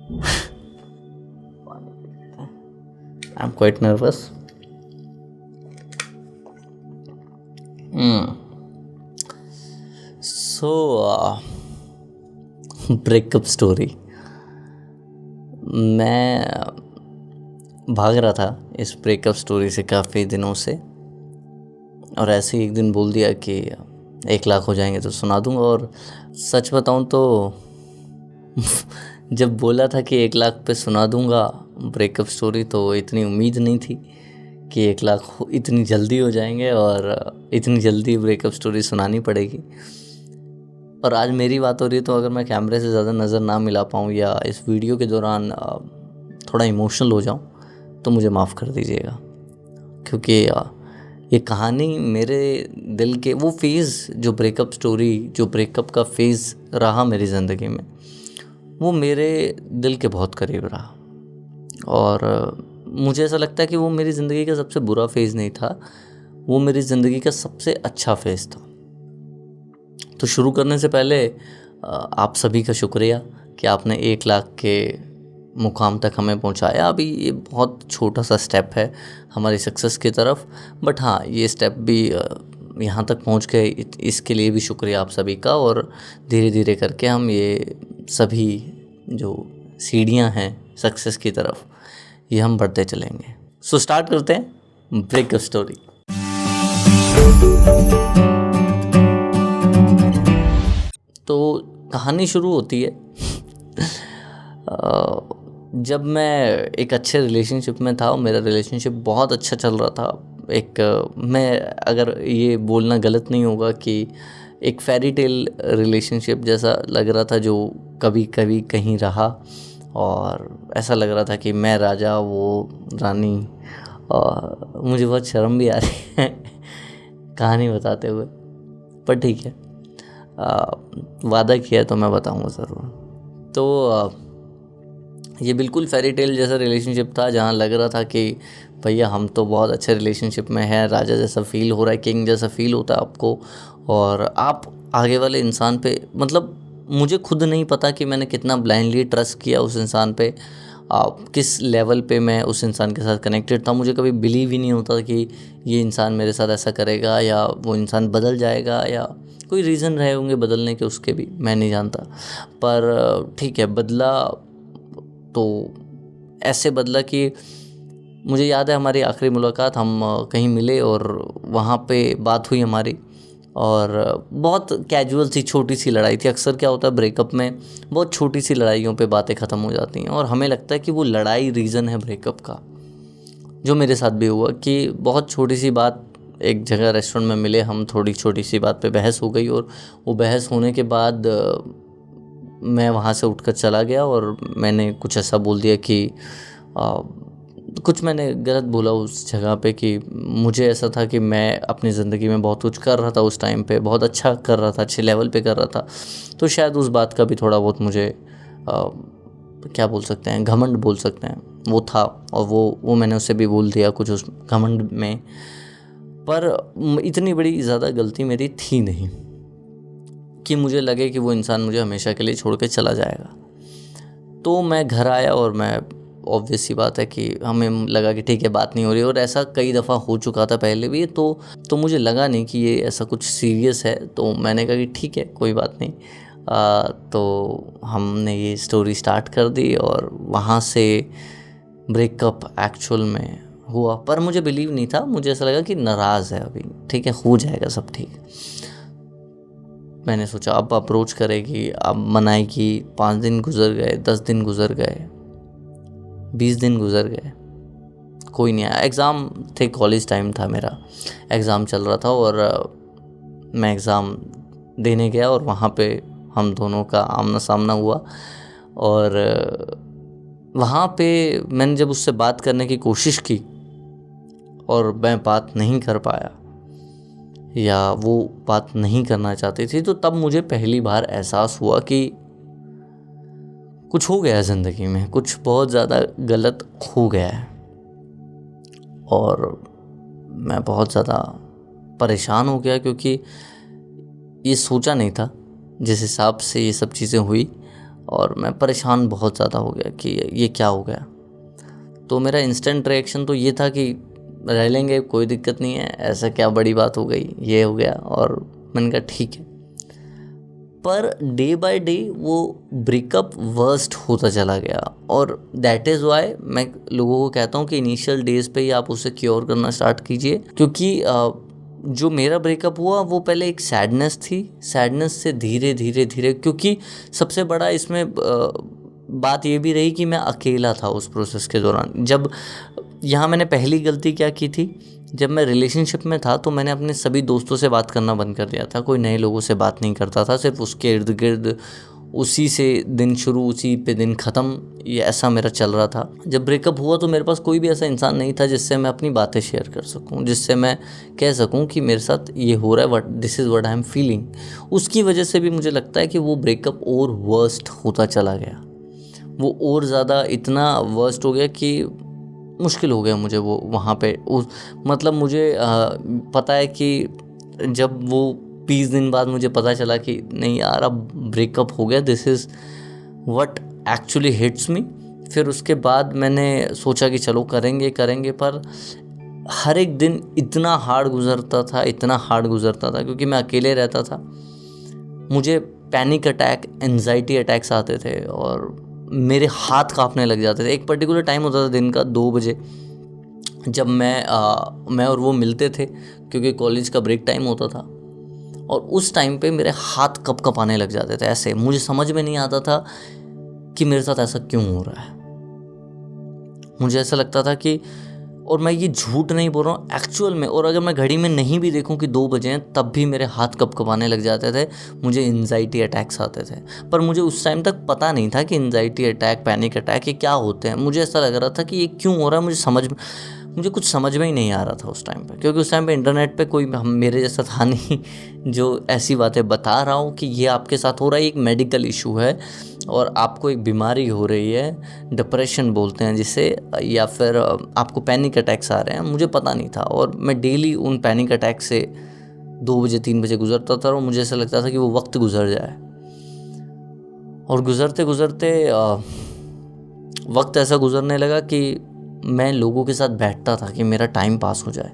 I am quite nervous. So breakup story. मैं भाग रहा था इस ब्रेकअप स्टोरी से काफ़ी दिनों से, और ऐसे ही एक दिन बोल दिया कि 1 लाख हो जाएंगे तो सुना दूंगा। और सच बताऊं तो जब बोला था कि 1 लाख पे सुना दूंगा ब्रेकअप स्टोरी, तो इतनी उम्मीद नहीं थी कि 1 लाख इतनी जल्दी हो जाएंगे और इतनी जल्दी ब्रेकअप स्टोरी सुनानी पड़ेगी। और आज मेरी बात हो रही है, तो अगर मैं कैमरे से ज़्यादा नज़र ना मिला पाऊँ या इस वीडियो के दौरान थोड़ा इमोशनल हो जाऊँ तो मुझे माफ़ कर दीजिएगा, क्योंकि ये कहानी मेरे दिल के वो फेज़, जो ब्रेकअप स्टोरी, जो ब्रेकअप का फेज़ रहा मेरी ज़िंदगी में, वो मेरे दिल के बहुत करीब रहा। और मुझे ऐसा लगता है कि वो मेरी ज़िंदगी का सबसे बुरा फेज़ नहीं था, वो मेरी ज़िंदगी का सबसे अच्छा फेज़ था। तो शुरू करने से पहले आप सभी का शुक्रिया कि आपने 1 लाख के मुकाम तक हमें पहुंचाया। अभी ये बहुत छोटा सा स्टेप है हमारी सक्सेस की तरफ, बट हाँ, ये स्टेप भी यहाँ तक पहुंच गए, इसके लिए भी शुक्रिया आप सभी का। और धीरे धीरे करके हम ये सभी जो सीढ़ियाँ हैं सक्सेस की तरफ, ये हम बढ़ते चलेंगे। सो स्टार्ट करते हैं ब्रेकअप स्टोरी। तो कहानी शुरू होती है जब मैं एक अच्छे रिलेशनशिप में था। मेरा रिलेशनशिप बहुत अच्छा चल रहा था। मैं अगर ये बोलना गलत नहीं होगा कि एक फेरी टेल रिलेशनशिप जैसा लग रहा था, जो कभी कभी कहीं रहा, और ऐसा लग रहा था कि मैं राजा, वो रानी। और मुझे बहुत शर्म भी आ रही है कहानी बताते हुए, पर ठीक है, वादा किया है तो मैं बताऊंगा ज़रूर। तो ये बिल्कुल फेरी टेल जैसा रिलेशनशिप था, जहाँ लग रहा था कि भैया हम तो बहुत अच्छे रिलेशनशिप में हैं, राजा जैसा फील हो रहा है, किंग जैसा फील होता है आपको, और आप आगे वाले इंसान पे, मतलब मुझे खुद नहीं पता कि मैंने कितना ब्लाइंडली ट्रस्ट किया उस इंसान पे, किस लेवल पे मैं उस इंसान के साथ कनेक्टेड था। मुझे कभी बिलीव ही नहीं होता कि ये इंसान मेरे साथ ऐसा करेगा, या वो इंसान बदल जाएगा, या कोई रीज़न रहे होंगे बदलने के, उसके भी मैं नहीं जानता। पर ठीक है, बदला तो ऐसे बदला कि मुझे याद है हमारी आखिरी मुलाकात, हम कहीं मिले और वहाँ पे बात हुई हमारी, और बहुत कैजुअल सी छोटी सी लड़ाई थी। अक्सर क्या होता है ब्रेकअप में, बहुत छोटी सी लड़ाइयों पे बातें ख़त्म हो जाती हैं, और हमें लगता है कि वो लड़ाई रीज़न है ब्रेकअप का। जो मेरे साथ भी हुआ कि बहुत छोटी सी बात, एक जगह रेस्टोरेंट में मिले हम, थोड़ी छोटी सी बात पे बहस हो गई, और वो बहस होने के बाद मैं वहाँ से उठकर चला गया, और मैंने कुछ ऐसा बोल दिया कि कुछ मैंने गलत बोला उस जगह पे, कि मुझे ऐसा था कि मैं अपनी ज़िंदगी में बहुत कुछ कर रहा था उस टाइम पे, बहुत अच्छा कर रहा था, अच्छे लेवल पे कर रहा था। तो शायद उस बात का भी थोड़ा बहुत मुझे क्या बोल सकते हैं, घमंड बोल सकते हैं, वो था, और वो मैंने उससे भी बोल दिया कुछ उस घमंड में। पर इतनी बड़ी ज़्यादा गलती मेरी थी नहीं कि मुझे लगे कि वो इंसान मुझे हमेशा के लिए छोड़ के चला जाएगा। तो मैं घर आया, और मैं, ऑब्वियस सी बात है कि हमें लगा कि ठीक है, बात नहीं हो रही, और ऐसा कई दफ़ा हो चुका था पहले भी। तो मुझे लगा नहीं कि ये ऐसा कुछ सीरियस है, तो मैंने कहा कि ठीक है, कोई बात नहीं। तो हमने ये स्टोरी स्टार्ट कर दी, और वहाँ से ब्रेकअप एक्चुअल में हुआ। पर मुझे बिलीव नहीं था, मुझे ऐसा लगा कि नाराज़ है अभी, ठीक है, हो जाएगा सब ठीक। मैंने सोचा अब अप्रोच करेगी, अब मनाएगी। 5 दिन गुजर गए, 10 दिन गुजर गए, 20 दिन गुजर गए, कोई नहीं आया। एग्ज़ाम थे, कॉलेज टाइम था, मेरा एग्ज़ाम चल रहा था, और मैं एग्ज़ाम देने गया, और वहाँ पे हम दोनों का आमना सामना हुआ। और वहाँ पे मैंने जब उससे बात करने की कोशिश की, और मैं बात नहीं कर पाया, या वो बात नहीं करना चाहती थी, तो तब मुझे पहली बार एहसास हुआ कि कुछ हो गया है ज़िंदगी में, कुछ बहुत ज़्यादा गलत हो गया है। और मैं बहुत ज़्यादा परेशान हो गया, क्योंकि ये सोचा नहीं था जिस हिसाब से ये सब चीज़ें हुई। और मैं परेशान बहुत ज़्यादा हो गया कि ये क्या हो गया। तो मेरा इंस्टेंट रिएक्शन तो ये था कि रह लेंगे, कोई दिक्कत नहीं है, ऐसा क्या बड़ी बात हो गई, ये हो गया। और मैंने कहा ठीक है। पर डे बाय डे वो ब्रेकअप वर्स्ट होता चला गया, और दैट इज़ वाई मैं लोगों को कहता हूँ कि इनिशियल डेज पे ही आप उसे क्योर करना स्टार्ट कीजिए। क्योंकि जो मेरा ब्रेकअप हुआ वो पहले एक सैडनेस थी, सैडनेस से धीरे धीरे धीरे, क्योंकि सबसे बड़ा इसमें बात ये भी रही कि मैं अकेला था उस प्रोसेस के दौरान। जब यहाँ मैंने पहली गलती क्या की थी, जब मैं रिलेशनशिप में था तो मैंने अपने सभी दोस्तों से बात करना बंद कर दिया था, कोई नए लोगों से बात नहीं करता था, सिर्फ उसके इर्द गिर्द उसी से दिन शुरू उसी पे दिन ख़त्म, ये ऐसा मेरा चल रहा था। जब ब्रेकअप हुआ तो मेरे पास कोई भी ऐसा इंसान नहीं था जिससे मैं अपनी बातें शेयर कर सकूं, जिससे मैं कह सकूं कि मेरे साथ ये हो रहा है, what this is what I am feeling. उसकी वजह से भी मुझे लगता है कि वो ब्रेकअप और वर्स्ट होता चला गया, वो और ज़्यादा इतना वर्स्ट हो गया कि मुश्किल हो गया मुझे वो वहाँ पे उस मतलब मुझे पता है कि जब वो 20 दिन बाद मुझे पता चला कि नहीं यार अब ब्रेकअप हो गया, this is what actually hits me. फिर उसके बाद मैंने सोचा कि चलो करेंगे करेंगे, पर हर एक दिन इतना हार्ड गुजरता था, इतना हार्ड गुजरता था, क्योंकि मैं अकेले रहता था। मुझे पैनिक अटैक, एंजाइटी अटैक्स आते थे और मेरे हाथ कांपने लग जाते थे। एक पर्टिकुलर टाइम होता था दिन का 2 बजे, जब मैं और वो मिलते थे, क्योंकि कॉलेज का ब्रेक टाइम होता था, और उस टाइम पे मेरे हाथ कप कपाने लग जाते थे ऐसे। मुझे समझ में नहीं आता था कि मेरे साथ ऐसा क्यों हो रहा है। मुझे ऐसा लगता था कि, और मैं ये झूठ नहीं बोल रहा हूँ, एक्चुअल में, और अगर मैं घड़ी में नहीं भी देखूँ कि 2 बजे हैं तब भी मेरे हाथ कपकपाने लग जाते थे, मुझे एंजाइटी अटैक्स आते थे। पर मुझे उस टाइम तक पता नहीं था कि एंजाइटी अटैक, पैनिक अटैक ये क्या होते हैं। मुझे ऐसा लग रहा था कि ये क्यों हो रहा है, मुझे कुछ समझ में ही नहीं आ रहा था उस टाइम पे, क्योंकि उस टाइम पे इंटरनेट पे कोई मेरे जैसा था नहीं जो ऐसी बातें बता रहा हूँ कि ये आपके साथ हो रहा है, एक मेडिकल इशू है और आपको एक बीमारी हो रही है, डिप्रेशन बोलते हैं जिसे, या फिर आपको पैनिक अटैक्स आ रहे हैं। मुझे पता नहीं था, और मैं डेली उन पैनिक अटैक से 2 बजे 3 बजे गुजरता था, और मुझे ऐसा लगता था कि वो वक्त गुजर जाए। और गुजरते गुजरते वक्त ऐसा गुजरने लगा कि मैं लोगों के साथ बैठता था कि मेरा टाइम पास हो जाए।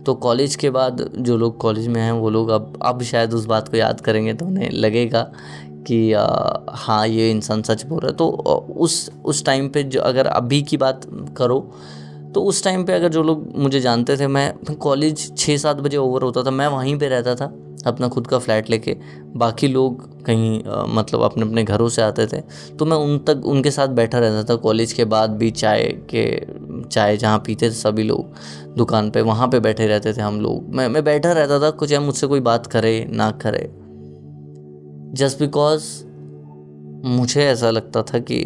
तो कॉलेज के बाद जो लोग कॉलेज में हैं वो लोग अब शायद उस बात को याद करेंगे तो उन्हें लगेगा कि हाँ ये इंसान सच बोल रहा है। तो उस टाइम पे जो, अगर अभी की बात करो तो उस टाइम पे अगर जो लोग मुझे जानते थे, मैं कॉलेज 6-7 बजे ओवर होता था, मैं वहीं पे रहता था अपना खुद का फ्लैट लेके। बाकी लोग कहीं मतलब अपने अपने घरों से आते थे, तो मैं उनके साथ बैठा रहता था। कॉलेज के बाद भी चाय जहाँ पीते थे सभी लोग दुकान पे, वहाँ पे बैठे रहते थे हम लोग। मैं बैठा रहता था, कुछ मुझसे कोई बात करे ना करे, जस्ट बिकॉज मुझे ऐसा लगता था कि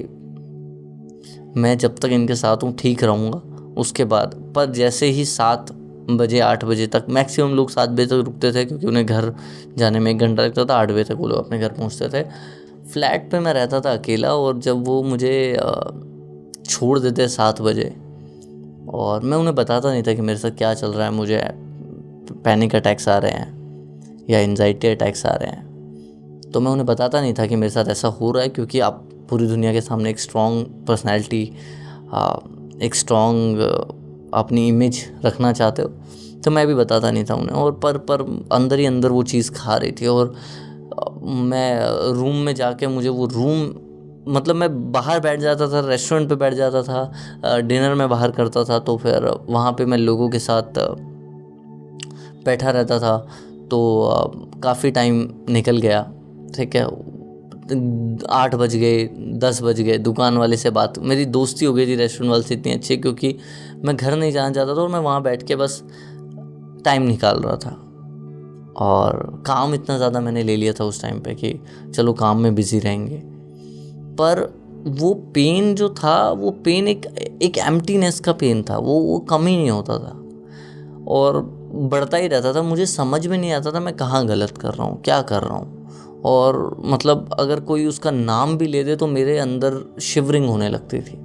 मैं जब तक इनके साथ हूँ ठीक रहूँगा। उसके बाद पर जैसे ही 7 बजे 8 बजे तक, मैक्सिमम लोग 7 बजे तक रुकते थे क्योंकि उन्हें घर जाने में 1 घंटा लगता था, 8 बजे तक वो लोग अपने घर पहुँचते थे। फ्लैट पे मैं रहता था अकेला, और जब वो मुझे छोड़ देते 7 बजे, और मैं उन्हें बताता नहीं था कि मेरे साथ क्या चल रहा है, मुझे पैनिक अटैक्स आ रहे हैं या एंजाइटी अटैक्स आ रहे हैं, तो मैं उन्हें बताता नहीं था कि मेरे साथ ऐसा हो रहा है, क्योंकि आप पूरी दुनिया के सामने एक स्ट्रॉन्ग पर्सनैलिटी, एक स्ट्रॉन्ग अपनी इमेज रखना चाहते हो। तो मैं भी बताता नहीं था उन्हें, और पर अंदर ही अंदर वो चीज़ खा रही थी। और मैं रूम में जाके, मुझे वो रूम, मतलब मैं बाहर बैठ जाता था, रेस्टोरेंट पे बैठ जाता था, डिनर में बाहर करता था, तो फिर वहाँ पे मैं लोगों के साथ बैठा रहता था। तो काफ़ी टाइम निकल गया, ठीक है, 8 बज गए, 10 बज गए, दुकान वाले से बात, मेरी दोस्ती हो गई थी रेस्टोरेंट वाले से इतनी अच्छी, क्योंकि मैं घर नहीं जाना चाहता था और मैं वहाँ बैठ के बस टाइम निकाल रहा था। और काम इतना ज़्यादा मैंने ले लिया था उस टाइम पे कि चलो काम में बिज़ी रहेंगे, पर वो पेन जो था, वो पेन एक एम्प्टीनेस का पेन था, वो कम ही नहीं होता था और बढ़ता ही रहता था। मुझे समझ में नहीं आता था मैं कहाँ गलत कर रहा हूँ, क्या कर रहा हूँ। और मतलब अगर कोई उसका नाम भी ले दे तो मेरे अंदर शिवरिंग होने लगती थी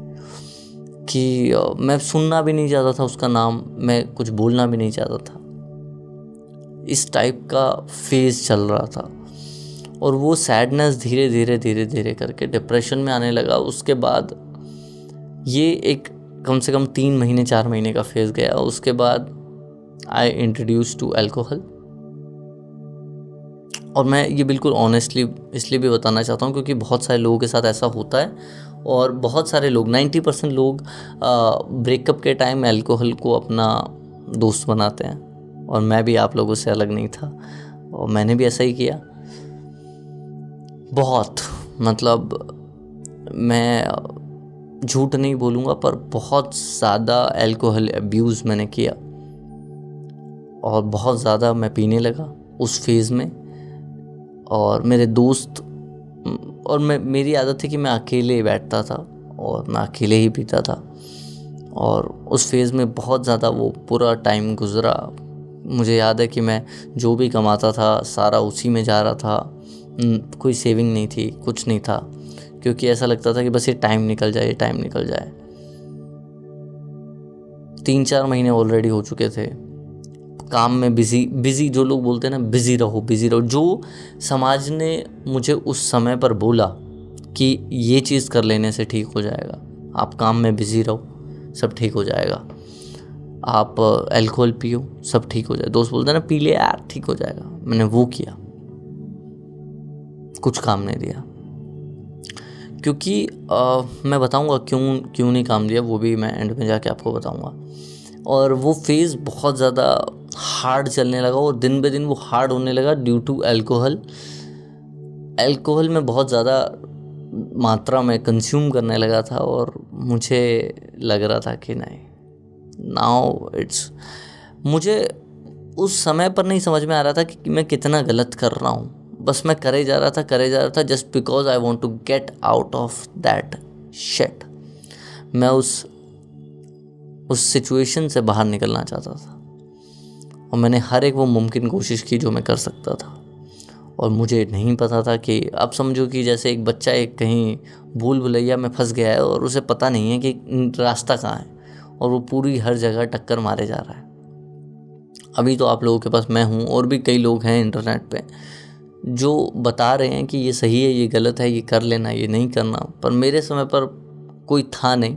कि मैं सुनना भी नहीं चाहता था उसका नाम, मैं कुछ बोलना भी नहीं चाहता था। इस टाइप का फेज़ चल रहा था। और वो सैडनेस धीरे धीरे धीरे धीरे करके डिप्रेशन में आने लगा। उसके बाद ये एक कम से कम 3 महीने 4 महीने का फेज़ गया। उसके बाद आई इंट्रोड्यूस टू अल्कोहल। और मैं ये बिल्कुल ऑनेस्टली इसलिए भी बताना चाहता हूँ क्योंकि बहुत सारे लोगों के साथ ऐसा होता है और बहुत सारे लोग 90% लोग ब्रेकअप के टाइम अल्कोहल को अपना दोस्त बनाते हैं। और मैं भी आप लोगों से अलग नहीं था और मैंने भी ऐसा ही किया। बहुत मतलब मैं झूठ नहीं बोलूँगा पर बहुत ज़्यादा अल्कोहल अब्यूज़ मैंने किया और बहुत ज़्यादा मैं पीने लगा उस फेज़ में। और मेरे दोस्त और मेरी आदत थी कि मैं अकेले ही बैठता था और मैं अकेले ही पीता था। और उस फेज़ में बहुत ज़्यादा वो पूरा टाइम गुज़रा। मुझे याद है कि मैं जो भी कमाता था सारा उसी में जा रहा था। कोई सेविंग नहीं थी, कुछ नहीं था, क्योंकि ऐसा लगता था कि बस ये टाइम निकल जाए, ये टाइम निकल जाए। 3-4 महीने ऑलरेडी हो चुके थे काम में बिज़ी जो लोग बोलते हैं ना, बिज़ी रहो। जो समाज ने मुझे उस समय पर बोला कि ये चीज़ कर लेने से ठीक हो जाएगा, आप काम में बिज़ी रहो, सब ठीक हो जाएगा, आप अल्कोहल पियो, सब ठीक हो जाए। दोस्त बोलते हैं ना, पी ले यार ठीक हो जाएगा। मैंने वो किया, कुछ काम नहीं दिया। क्योंकि मैं बताऊंगा क्यों नहीं काम दिया, वो भी मैं एंड में जाके आपको बताऊंगा। और वो फेज़ बहुत ज़्यादा हार्ड चलने लगा और दिन बे दिन वो हार्ड होने लगा ड्यू टू अल्कोहल में बहुत ज़्यादा मात्रा में कंज्यूम करने लगा था। और मुझे लग रहा था कि नहीं, नाउ इट्स, मुझे उस समय पर नहीं समझ में आ रहा था कि मैं कितना गलत कर रहा हूँ। बस मैं करे जा रहा था just because I want to get out of that shit. मैं उस सिचुएशन से बाहर निकलना चाहता था और मैंने हर एक वो मुमकिन कोशिश की जो मैं कर सकता था। और मुझे नहीं पता था कि, आप समझो कि जैसे एक बच्चा एक कहीं भूल भुलैया में फंस गया है और उसे पता नहीं है कि रास्ता कहाँ है और वो पूरी हर जगह टक्कर मारे जा रहा है। अभी तो आप लोगों के पास मैं हूँ और भी कई लोग हैं इंटरनेट पे जो बता रहे हैं कि ये सही है, ये गलत है, ये कर लेना, ये नहीं करना। पर मेरे समय पर कोई था नहीं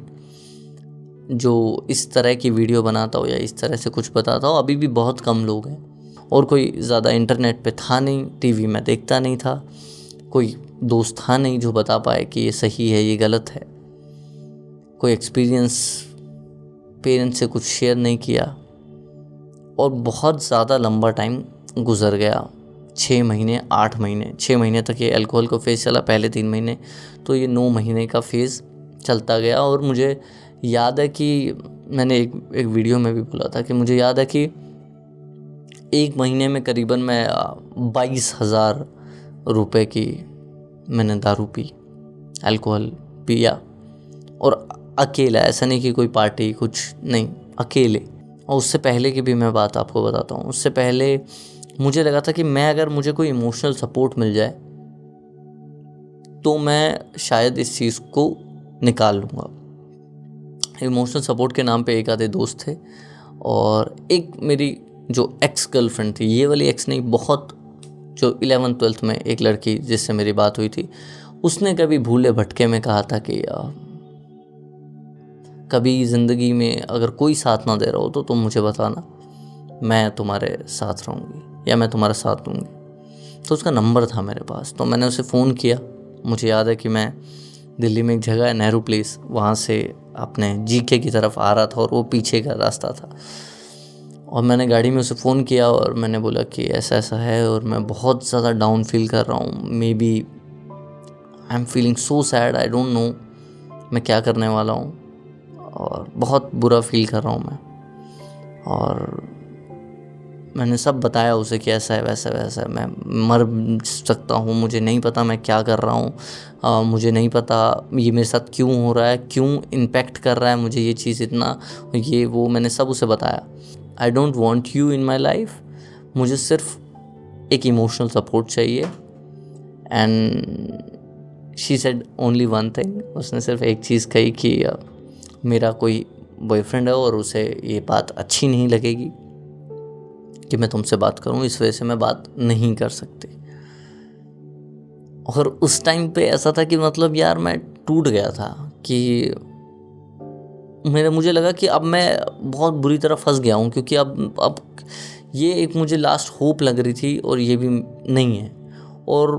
जो इस तरह की वीडियो बनाता हो या इस तरह से कुछ बताता हो। अभी भी बहुत कम लोग हैं और कोई ज़्यादा इंटरनेट पे था नहीं, टीवी में देखता नहीं था, कोई दोस्त था नहीं जो बता पाए कि ये सही है, ये गलत है। कोई एक्सपीरियंस पेरेंट्स से कुछ शेयर नहीं किया। और बहुत ज़्यादा लंबा टाइम गुजर गया, 6 महीने 8 महीने, 6 महीने तक ये अल्कोहल का फेज़ चला, पहले 3 महीने, तो ये 9 महीने का फेज़ चलता गया। और मुझे याद है कि मैंने एक वीडियो में भी बोला था कि मुझे याद है कि 1 महीने में करीबन मैं 22,000 रुपये की मैंने दारू पी, अल्कोहल पिया। और अकेला, ऐसा नहीं कि कोई पार्टी कुछ नहीं, अकेले। और उससे पहले की भी मैं बात आपको बताता हूँ। उससे पहले मुझे लगा था कि अगर मुझे कोई इमोशनल सपोर्ट मिल जाए तो मैं शायद इस चीज़ को निकाल लूँगा। इमोशनल सपोर्ट के नाम पे एक आधे दोस्त थे और एक मेरी जो एक्स गर्लफ्रेंड थी, ये वाली एक्स नहीं, बहुत जो 11th-12th में एक लड़की जिससे मेरी बात हुई थी, उसने कभी भूले भटके में कहा था कि कभी ज़िंदगी में अगर कोई साथ ना दे रहा हो तो तुम मुझे बताना, मैं तुम्हारे साथ रहूँगी या मैं तुम्हारा साथ दूँगी। तो उसका नंबर था मेरे पास, तो मैंने उसे फ़ोन किया। मुझे याद है कि मैं दिल्ली में एक जगह है नेहरू प्लेस, वहाँ से अपने जीके की तरफ आ रहा था और वो पीछे का रास्ता था। और मैंने गाड़ी में उसे फ़ोन किया और मैंने बोला कि ऐसा ऐसा है और मैं बहुत ज़्यादा डाउन फील कर रहा हूँ, maybe I am feeling so sad, I don't know मैं क्या करने वाला हूँ और बहुत बुरा फील कर रहा हूँ मैं। और मैंने सब बताया उसे कि ऐसा है वैसा वैसा है, मैं मर सकता हूँ, मुझे नहीं पता मैं क्या कर रहा हूँ, मुझे नहीं पता ये मेरे साथ क्यों हो रहा है, क्यों इम्पेक्ट कर रहा है मुझे ये चीज़ इतना, ये वो मैंने सब उसे बताया। I don't want you in my life, मुझे सिर्फ एक इमोशनल सपोर्ट चाहिए। And she said only one thing, उसने सिर्फ एक चीज़ कही कि मेरा कोई बॉयफ्रेंड है और उसे ये बात अच्छी नहीं लगेगी कि मैं तुमसे बात करूं, इस वजह से मैं बात नहीं कर सकती। और उस टाइम पे ऐसा था कि मतलब यार मैं टूट गया था कि मुझे लगा कि अब मैं बहुत बुरी तरह फंस गया हूँ, क्योंकि अब ये एक मुझे लास्ट होप लग रही थी और ये भी नहीं है। और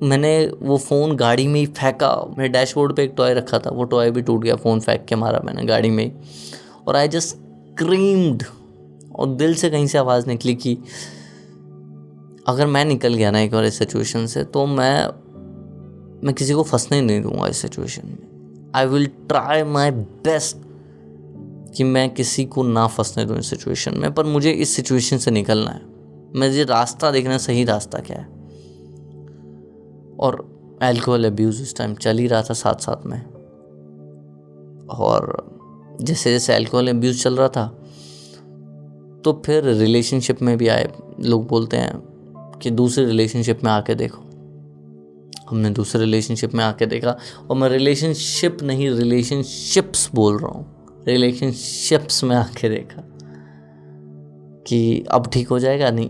मैंने वो फ़ोन गाड़ी में ही फेंका। मेरे डैशबोर्ड पे एक टॉय रखा था, वो टॉय भी टूट गया, फ़ोन फेंक के मारा मैंने गाड़ी में ही। और आई जस्ट स्क्रीम्ड, और दिल से कहीं से आवाज़ निकली कि अगर मैं निकल गया ना एक बार इस सिचुएशन से, तो मैं किसी को फंसने नहीं दूंगा इस सिचुएशन में। I will try my best कि मैं किसी को ना फंसने दूँ इस सिचुएशन में, पर मुझे इस सिचुएशन से निकलना है। मुझे रास्ता देखना, सही रास्ता क्या है। और अल्कोहल अब्यूज़ उस टाइम चल ही रहा था साथ साथ में। और जैसे जैसे अल्कोहल अब्यूज़ चल रहा था, तो फिर रिलेशनशिप में भी आए। लोग बोलते हैं कि दूसरे रिलेशनशिप में आके देखो। हमने दूसरे रिलेशनशिप में आके देखा, और मैं रिलेशनशिप नहीं, रिलेशनशिप्स बोल रहा हूँ, रिलेशनशिप्स में आके देखा कि अब ठीक हो जाएगा। नहीं,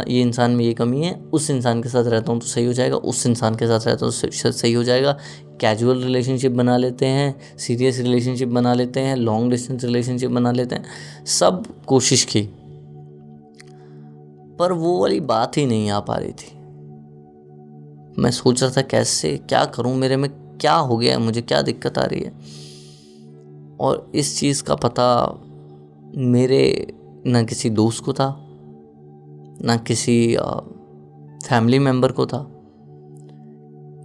ये इंसान में ये कमी है, उस इंसान के साथ रहता हूँ तो सही हो जाएगा, उस इंसान के साथ रहता हूँ तो सही हो जाएगा। कैजुअल रिलेशनशिप बना लेते हैं, सीरियस रिलेशनशिप बना लेते हैं, लॉन्ग डिस्टेंस रिलेशनशिप बना लेते हैं। सब कोशिश की, पर वो वाली बात ही नहीं आ पा रही थी। मैं सोच रहा था कैसे, क्या करूं, मेरे में क्या हो गया है, मुझे क्या दिक्कत आ रही है। और इस चीज़ का पता मेरे ना किसी दोस्त को था, ना किसी फैमिली मेम्बर को था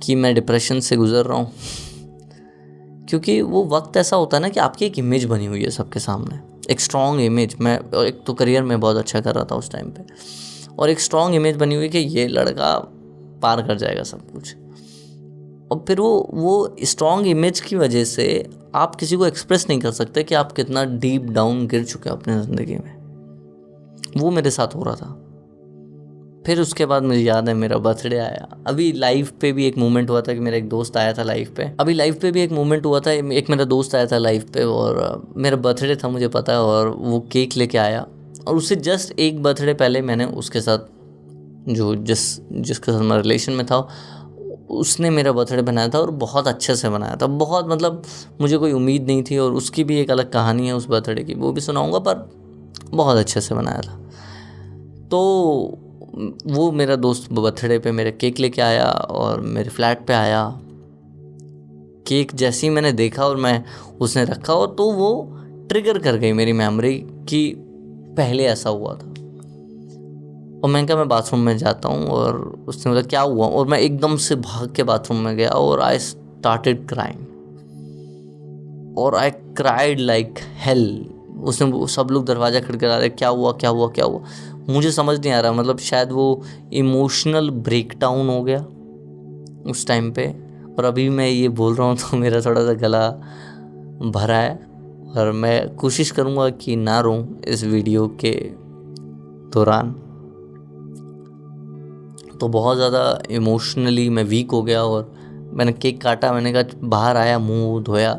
कि मैं डिप्रेशन से गुज़र रहा हूँ। क्योंकि वो वक्त ऐसा होता है ना कि आपकी एक इमेज बनी हुई है सबके सामने, एक स्ट्रॉन्ग इमेज। मैं एक तो करियर में बहुत अच्छा कर रहा था उस टाइम पे, और एक स्ट्रॉन्ग इमेज बनी हुई कि ये लड़का पार कर जाएगा सब कुछ। और फिर वो स्ट्रॉन्ग इमेज की वजह से आप किसी को एक्सप्रेस नहीं कर सकते कि आप कितना डीप डाउन गिर चुके हैं अपनी ज़िंदगी में। वो मेरे साथ हो रहा था। फिर उसके बाद मुझे याद है मेरा बर्थडे आया। अभी लाइफ पे भी एक मोमेंट हुआ था कि मेरा एक दोस्त आया था लाइफ पे। एक मेरा दोस्त आया था लाइफ पे, और मेरा बर्थडे था मुझे पता है, और वो केक लेके आया। और उससे जस्ट एक बर्थडे पहले मैंने उसके साथ जिसके साथ मैं रिलेशन में था, उसने मेरा बर्थडे बनाया था, और बहुत अच्छे से बनाया था। बहुत मतलब मुझे कोई उम्मीद नहीं थी, और उसकी भी एक अलग कहानी है उस बर्थडे की, वो भी सुनाऊंगा, पर बहुत अच्छे से बनाया था। तो वो मेरा दोस्त बर्थडे पे मेरे केक लेके आया और मेरे फ्लैट पे आया। केक जैसे ही मैंने देखा और उसने रखा, और तो वो ट्रिगर कर गई मेरी मेमोरी कि पहले ऐसा हुआ था। और मैंने कहा मैं बाथरूम में जाता हूँ, और उसने बोला क्या हुआ, और मैं एकदम से भाग के बाथरूम में गया, और आई स्टार्टेड क्राइंग, और आई क्राइड लाइक हेल। उसने सब लोग दरवाज़ा खटखटा रहे, क्या हुआ क्या हुआ क्या हुआ। मुझे समझ नहीं आ रहा, मतलब शायद वो इमोशनल ब्रेकडाउन हो गया उस टाइम पे। और अभी मैं ये बोल रहा हूँ तो मेरा थोड़ा सा गला भरा है, और मैं कोशिश करूँगा कि ना रोऊं इस वीडियो के दौरान। तो बहुत ज़्यादा इमोशनली मैं वीक हो गया, और मैंने केक काटा, मैंने कहा बाहर आया, मुंह धोया।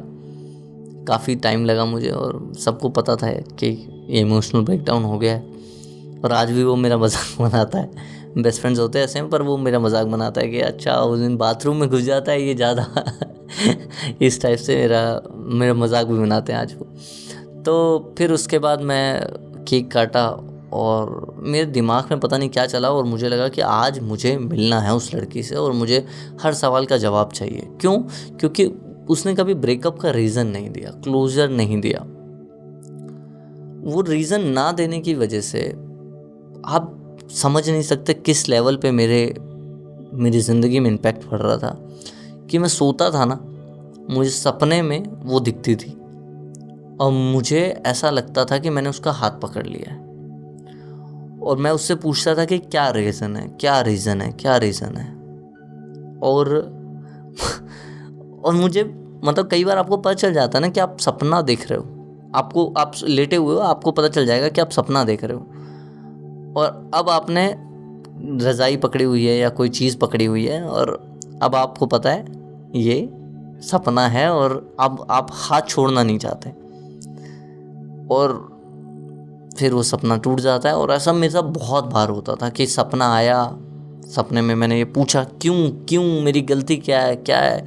काफ़ी टाइम लगा मुझे, और सबको पता था कि ये इमोशनल ब्रेकडाउन हो गया है। और आज भी वो मेरा मजाक बनाता है। बेस्ट फ्रेंड्स होते हैं ऐसे में, पर वो मेरा मजाक बनाता है कि अच्छा उस दिन बाथरूम में घुस जाता है ये ज़्यादा। इस टाइप से मेरा मजाक भी बनाते हैं आज वो। तो फिर उसके बाद मैं केक काटा, और मेरे दिमाग में पता नहीं क्या चला, और मुझे लगा कि आज मुझे मिलना है उस लड़की से, और मुझे हर सवाल का जवाब चाहिए। क्यों? क्योंकि उसने कभी ब्रेकअप का रीज़न नहीं दिया, क्लोजर नहीं दिया। वो रीज़न ना देने की वजह से आप समझ नहीं सकते किस लेवल पे मेरी ज़िंदगी में इम्पैक्ट पड़ रहा था। कि मैं सोता था ना, मुझे सपने में वो दिखती थी, और मुझे ऐसा लगता था कि मैंने उसका हाथ पकड़ लिया है, और मैं उससे पूछता था कि क्या रीज़न है, क्या रीज़न है, क्या रीज़न है। और मुझे मतलब कई बार आपको पता चल जाता है ना कि आप सपना देख रहे हो। आप लेटे हुए हो, आपको पता चल जाएगा कि आप सपना देख रहे हो, और अब आपने रज़ाई पकड़ी हुई है या कोई चीज़ पकड़ी हुई है, और अब आपको पता है ये सपना है, और अब आप हाथ छोड़ना नहीं चाहते, और फिर वो सपना टूट जाता है। और ऐसा मेरे साथ बहुत बार होता था कि सपना आया, सपने में मैंने ये पूछा, क्यों क्यों, मेरी गलती क्या है, क्या है।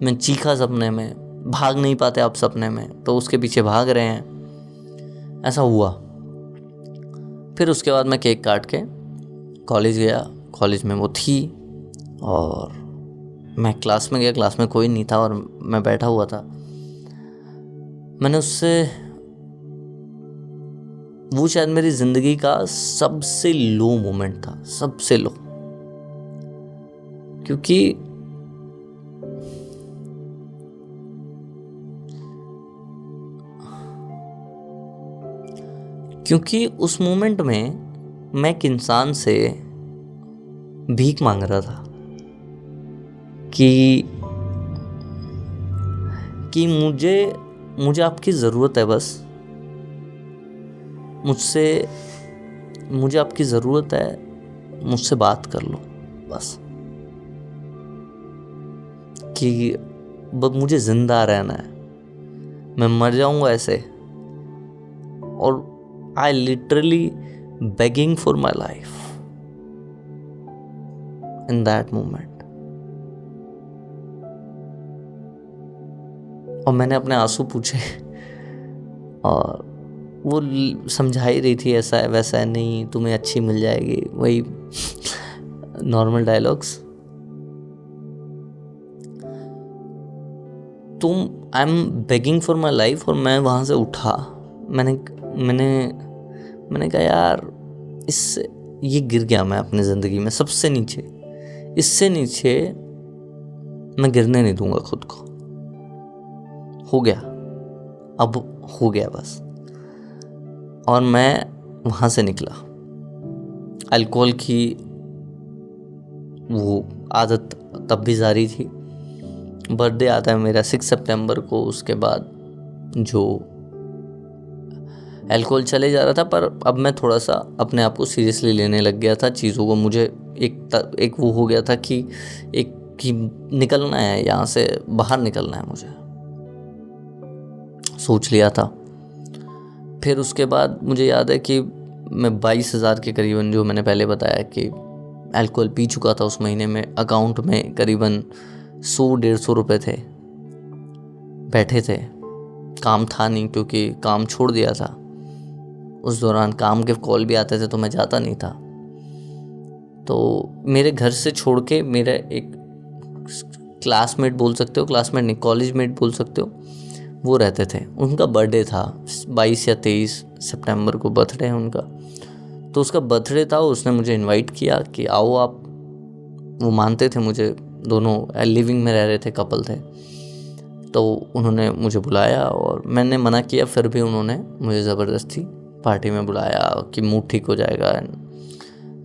मैं चीखा सपने में, भाग नहीं पाते आप सपने में, तो उसके पीछे भाग रहे हैं, ऐसा हुआ। फिर उसके बाद मैं केक काट के कॉलेज गया। कॉलेज में वो थी और मैं क्लास में गया, क्लास में कोई नहीं था और मैं बैठा हुआ था। मैंने उससे, वो शायद मेरी ज़िंदगी का सबसे लो मोमेंट था, सबसे लो, क्योंकि उस मोमेंट में मैं एक इंसान से भीख मांग रहा था कि मुझे आपकी ज़रूरत है, बस मुझे आपकी ज़रूरत है, मुझसे बात कर लो बस, कि बस मुझे ज़िंदा रहना है, मैं मर जाऊंगा ऐसे। और I literally begging for my life in that moment. और मैंने अपने आंसू पूछे और वो समझा ही रही थी, ऐसा है वैसा है, नहीं तुम्हें अच्छी मिल जाएगी, वही normal dialogues. I am begging for my life. और मैं वहाँ से उठा, मैंने कहा यार, इससे ये गिर गया मैं अपनी ज़िंदगी में सबसे नीचे, इससे नीचे मैं गिरने नहीं दूंगा खुद को। हो गया, अब हो गया बस। और मैं वहाँ से निकला। अल्कोहल की वो आदत तब भी जारी थी। बर्थडे आता है मेरा 6 सितंबर को, उसके बाद जो अल्कोहल चले जा रहा था, पर अब मैं थोड़ा सा अपने आप को सीरियसली लेने लग गया था चीज़ों को। मुझे एक वो हो गया था कि निकलना है यहाँ से, बाहर निकलना है, मुझे सोच लिया था। फिर उसके बाद मुझे याद है कि मैं 22,000 के करीबन, जो मैंने पहले बताया कि अल्कोहल पी चुका था उस महीने में, अकाउंट में करीबन 100-150 रुपये थे, बैठे थे। काम था नहीं क्योंकि काम छोड़ दिया था। उस दौरान काम के कॉल भी आते थे तो मैं जाता नहीं था। तो मेरे घर से छोड़ के मेरा एक क्लासमेट बोल सकते हो, क्लासमेट नहीं, कॉलेज मेट बोल सकते हो, वो रहते थे। उनका बर्थडे था 22 या 23 सितंबर को, बर्थडे है उनका। तो उसका बर्थडे था, उसने मुझे इनवाइट किया कि आओ आप। वो मानते थे मुझे, दोनों लिविंग में रह रहे थे, कपल थे। तो उन्होंने मुझे बुलाया और मैंने मना किया, फिर भी उन्होंने मुझे ज़बरदस्ती पार्टी में बुलाया कि मूड ठीक हो जाएगा।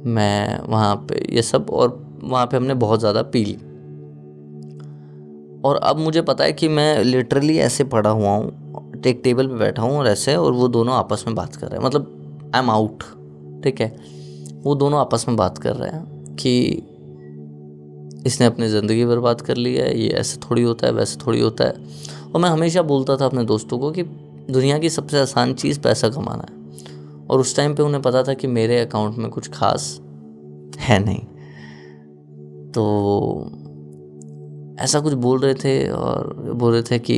मैं वहाँ पे ये सब, और वहाँ पे हमने बहुत ज़्यादा पी ली। और अब मुझे पता है कि मैं लिटरली ऐसे पड़ा हुआ हूँ, एक टेबल पे बैठा हूँ और ऐसे, और वो दोनों आपस में बात कर रहे हैं, मतलब आई एम आउट, ठीक है। वो दोनों आपस में बात कर रहे हैं कि इसने अपनी ज़िंदगी बर्बाद कर ली है, ये ऐसे थोड़ी होता है, वैसे थोड़ी होता है। और मैं हमेशा बोलता था अपने दोस्तों को कि दुनिया की सबसे आसान चीज़ पैसा कमाना है। और उस टाइम पे उन्हें पता था कि मेरे अकाउंट में कुछ खास है नहीं। तो ऐसा कुछ बोल रहे थे और बोल रहे थे कि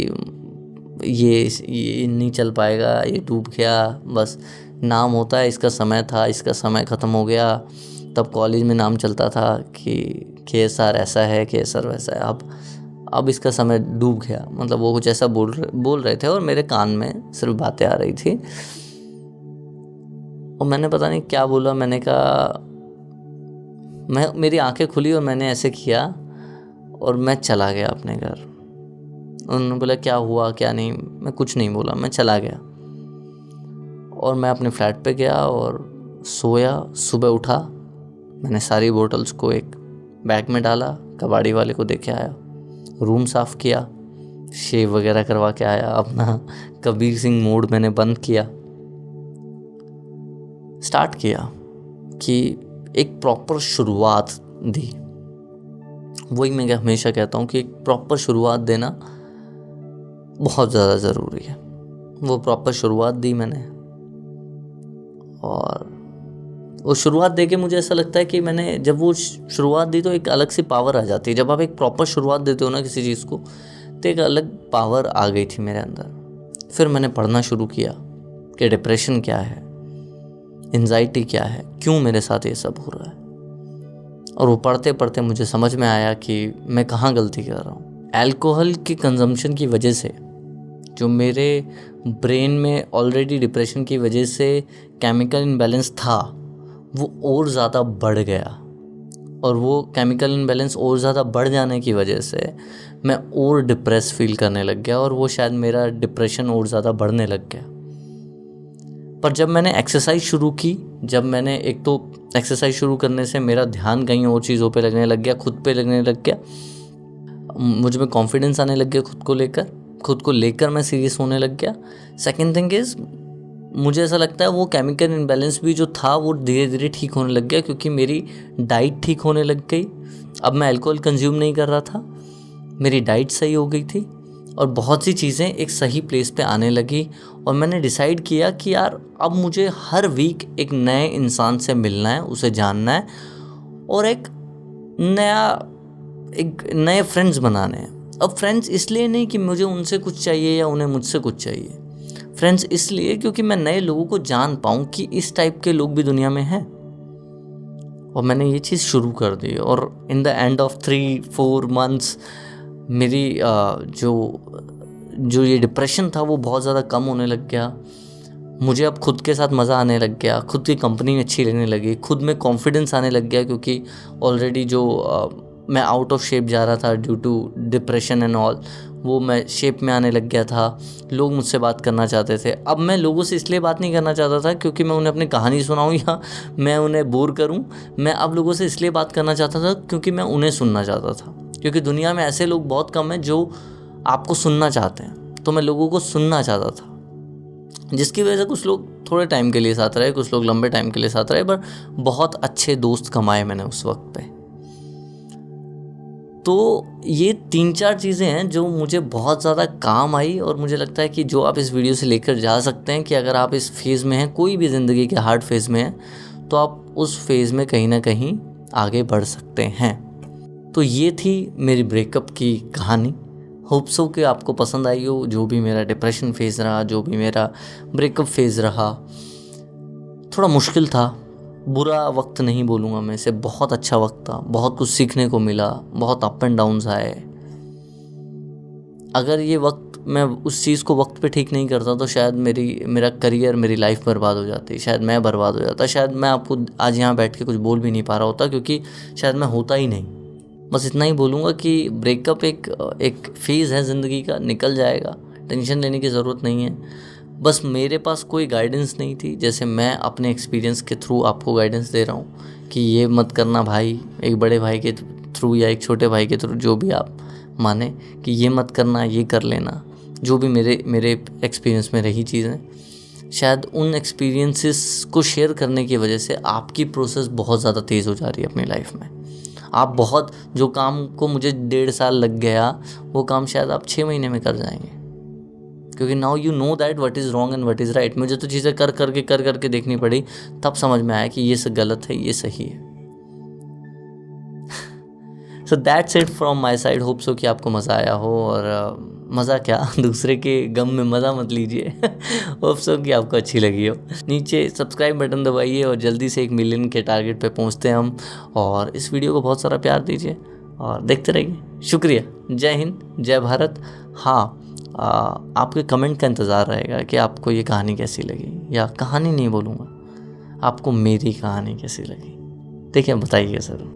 ये नहीं चल पाएगा, ये डूब गया, बस नाम होता है, इसका समय था, इसका समय ख़त्म हो गया। तब कॉलेज में नाम चलता था कि केएसआर ऐसा है, केएसआर वैसा है, अब इसका समय डूब गया। मतलब वो कुछ ऐसा बोल रहे थे और मेरे कान में सिर्फ बातें आ रही थी। और मैंने पता नहीं क्या बोला, मैंने कहा, मेरी आंखें खुली और मैंने ऐसे किया और मैं चला गया अपने घर। उन्होंने बोला क्या हुआ क्या नहीं, मैं कुछ नहीं बोला, मैं चला गया। और मैं अपने फ्लैट पे गया और सोया। सुबह उठा, मैंने सारी बोतल्स को एक बैग में डाला, कबाड़ी वाले को देके आया, रूम साफ़ किया, शेव वगैरह करवा के आया। अपना कबीर सिंह मोड मैंने बंद किया, स्टार्ट किया कि एक प्रॉपर शुरुआत दी। वही मैं हमेशा कहता हूँ कि एक प्रॉपर शुरुआत देना बहुत ज़्यादा ज़रूरी है। वो प्रॉपर शुरुआत दी मैंने और वो शुरुआत देके मुझे ऐसा लगता है कि मैंने जब वो शुरुआत दी तो एक अलग सी पावर आ जाती है। जब आप एक प्रॉपर शुरुआत देते हो ना किसी चीज़ को, तो एक अलग पावर आ गई थी मेरे अंदर। फिर मैंने पढ़ना शुरू किया कि डिप्रेशन क्या है, एंजाइटी क्या है, क्यों मेरे साथ ये सब हो रहा है। और वो पढ़ते पढ़ते मुझे समझ में आया कि मैं कहाँ गलती कर रहा हूँ। अल्कोहल की कंजम्पशन की वजह से जो मेरे ब्रेन में ऑलरेडी डिप्रेशन की वजह से केमिकल इम्बैलेंस था, वो और ज़्यादा बढ़ गया। और वो केमिकल इम्बैलेंस और ज़्यादा बढ़ जाने की वजह से मैं और डिप्रेस फील करने लग गया, और वो शायद मेरा डिप्रेशन और ज़्यादा बढ़ने लग गया। पर जब मैंने एक्सरसाइज शुरू की, जब मैंने एक तो एक्सरसाइज शुरू करने से मेरा ध्यान कहीं और चीज़ों पे लगने लग गया, खुद पे लगने लग गया, मुझ में कॉन्फिडेंस आने लग गया खुद को लेकर मैं सीरियस होने लग गया। सेकेंड थिंग इज़, मुझे ऐसा लगता है वो केमिकल इम्बैलेंस भी जो था वो धीरे धीरे ठीक होने लग गया, क्योंकि मेरी डाइट ठीक होने लग गई। अब मैं अल्कोहल कंज्यूम नहीं कर रहा था, मेरी डाइट सही हो गई थी, और बहुत सी चीज़ें एक सही प्लेस पे आने लगी। और मैंने डिसाइड किया कि यार अब मुझे हर वीक एक नए इंसान से मिलना है, उसे जानना है, और एक नए फ्रेंड्स बनाने हैं। अब फ्रेंड्स इसलिए नहीं कि मुझे उनसे कुछ चाहिए या उन्हें मुझसे कुछ चाहिए, फ्रेंड्स इसलिए क्योंकि मैं नए लोगों को जान पाऊँ कि इस टाइप के लोग भी दुनिया में हैं। और मैंने ये चीज़ शुरू कर दी, और in the end of 3-4 months मेरी जो ये डिप्रेशन था वो बहुत ज़्यादा कम होने लग गया। मुझे अब खुद के साथ मज़ा आने लग गया, खुद की कंपनी अच्छी लगने लगी, खुद में कॉन्फिडेंस आने लग गया, क्योंकि ऑलरेडी मैं आउट ऑफ शेप जा रहा था due to depression and all, वो मैं शेप में आने लग गया था। लोग मुझसे बात करना चाहते थे। अब मैं लोगों से इसलिए बात नहीं करना चाहता था क्योंकि मैं उन्हें अपनी कहानी सुनाऊँ या मैं उन्हें बोर करूँ। मैं अब लोगों से इसलिए बात करना चाहता था क्योंकि मैं उन्हें सुनना चाहता था, क्योंकि दुनिया में ऐसे लोग बहुत कम हैं जो आपको सुनना चाहते हैं। तो मैं लोगों को सुनना चाहता था, जिसकी वजह से कुछ लोग थोड़े टाइम के लिए साथ रहे, कुछ लोग लंबे टाइम के लिए साथ रहे, पर बहुत अच्छे दोस्त कमाए मैंने उस वक्त पे। तो ये 3-4 चीज़ें हैं जो मुझे बहुत ज़्यादा काम आई, और मुझे लगता है कि जो आप इस वीडियो से लेकर जा सकते हैं कि अगर आप इस फेज़ में हैं, कोई भी ज़िंदगी के हार्ड फेज़ में हैं, तो आप उस फेज़ में कहीं ना कहीं आगे बढ़ सकते हैं। तो ये थी मेरी ब्रेकअप की कहानी। होप सो कि आपको पसंद आई हो। जो भी मेरा डिप्रेशन फेज़ रहा, जो भी मेरा ब्रेकअप फेज़ रहा, थोड़ा मुश्किल था, बुरा वक्त नहीं बोलूँगा मैं इसे, बहुत अच्छा वक्त था, बहुत कुछ सीखने को मिला, बहुत अप एंड डाउन्स आए। अगर ये वक्त मैं उस चीज़ को वक्त पे ठीक नहीं करता तो शायद मेरा करियर, मेरी लाइफ बर्बाद हो जाती, शायद मैं बर्बाद हो जाता, शायद मैं आपको आज यहाँ बैठ के कुछ बोल भी नहीं पा रहा होता, क्योंकि शायद मैं होता ही नहीं। बस इतना ही बोलूँगा कि ब्रेकअप एक फेज़ है ज़िंदगी का, निकल जाएगा, टेंशन लेने की ज़रूरत नहीं है। बस मेरे पास कोई गाइडेंस नहीं थी, जैसे मैं अपने एक्सपीरियंस के थ्रू आपको गाइडेंस दे रहा हूँ कि ये मत करना भाई, एक बड़े भाई के थ्रू या एक छोटे भाई के थ्रू, जो भी आप माने, कि ये मत करना, ये कर लेना। जो भी मेरे एक्सपीरियंस में रही चीज़ें, शायद उन एक्सपीरियंसेस को शेयर करने की वजह से आपकी प्रोसेस बहुत ज़्यादा तेज़ हो जा रही है अपनी लाइफ में। आप जो काम को मुझे 1.5 साल लग गया, वो काम शायद आप 6 महीने में कर जाएंगे, क्योंकि now you know that what is wrong and what is right. मुझे तो चीज़ें कर करके देखनी पड़ी, तब समझ में आया कि ये सब गलत है, ये सही है। So that's it from my side. Hope so कि आपको मज़ा आया हो, और मज़ा क्या, दूसरे के गम में मज़ा मत लीजिए। होप सो कि आपको अच्छी लगी हो। नीचे सब्सक्राइब बटन दबाइए, और जल्दी से 1 मिलियन के टारगेट पे पहुंचते हैं हम। और इस वीडियो को बहुत सारा प्यार दीजिए और देखते रहिए। शुक्रिया। जय हिंद, जय भारत। हाँ, आपके कमेंट का इंतज़ार रहेगा कि आपको ये कहानी कैसी लगी, या कहानी नहीं बोलूँगा, आपको मेरी कहानी कैसी लगी, ठीक है, बताइए ज़रूर।